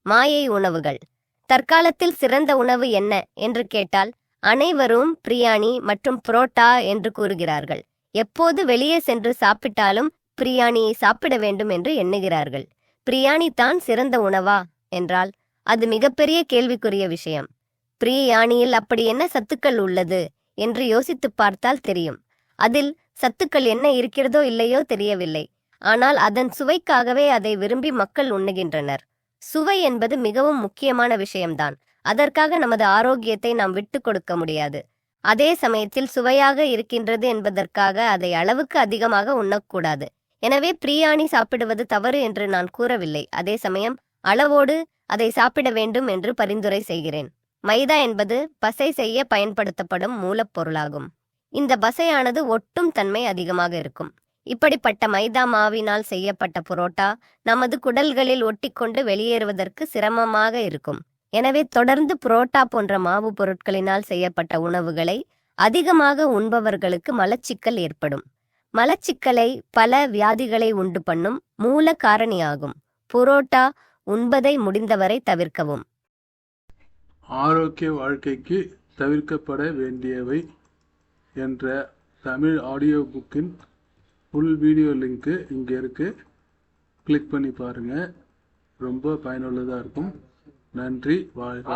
மாயை உணவுகள். தற்காலத்தில் சிறந்த உணவு என்ன என்று கேட்டால் அனைவரும் பிரியாணி மற்றும் புரோட்டா என்று கூறுகிறார்கள். எப்போது வெளியே சென்று சாப்பிட்டாலும் பிரியாணியை சாப்பிட வேண்டும் என்று எண்ணுகிறார்கள். பிரியாணி தான் சிறந்த உணவா என்றால் அது மிகப்பெரிய கேள்விக்குரிய விஷயம். பிரியாணியில் அப்படி என்ன சத்துக்கள் உள்ளது என்று யோசித்து பார்த்தால் தெரியும். அதில் சத்துக்கள் என்ன இருக்கிறதோ இல்லையோ தெரியவில்லை. ஆனால் அதன் சுவைக்காகவே அதை விரும்பி மக்கள் உண்ணுகின்றனர். சுவை என்பது மிகவும் முக்கியமான விஷயம்தான். அதற்காக நமது ஆரோக்கியத்தை நாம் விட்டு கொடுக்க முடியாது. அதே சமயத்தில் சுவையாக இருக்கின்றது என்பதற்காக அதை அளவுக்கு அதிகமாக உண்ணக்கூடாது. எனவே பிரியாணி சாப்பிடுவது தவறு என்று நான் கூறவில்லை. அதே சமயம் அளவோடு அதை சாப்பிட வேண்டும் என்று பரிந்துரை செய்கிறேன். மைதா என்பது பசை செய்ய பயன்படுத்தப்படும் மூலப்பொருளாகும். இந்த பசையானது ஒட்டும் தன்மை அதிகமாக இருக்கும். இப்படிப்பட்ட மைதா மாவினால் செய்யப்பட்ட புரோட்டா நமது குடல்களில் ஒட்டிக்கொண்டு வெளியேறுவதற்கு சிரமமாக இருக்கும். எனவே தொடர்ந்து புரோட்டா போன்ற மாவு பொருட்களினால் செய்யப்பட்ட உணவுகளை அதிகமாக உண்பவர்களுக்கு மலச்சிக்கல் ஏற்படும். மலச்சிக்கலை பல வியாதிகளை உண்டு பண்ணும் மூல காரணியாகும். புரோட்டா உண்பதை முடிந்தவரை தவிர்க்கவும். ஆரோக்கிய வாழ்க்கைக்கு தவிர்க்கப்பட வேண்டியவை என்ற தமிழ் ஆடியோ புக்கின் ஃபுல் வீடியோ லிங்க்கு இங்கே இருக்குது. கிளிக் பண்ணி பாருங்கள். ரொம்ப பயனுள்ளதாக இருக்கும். நன்றி. வாழ்க.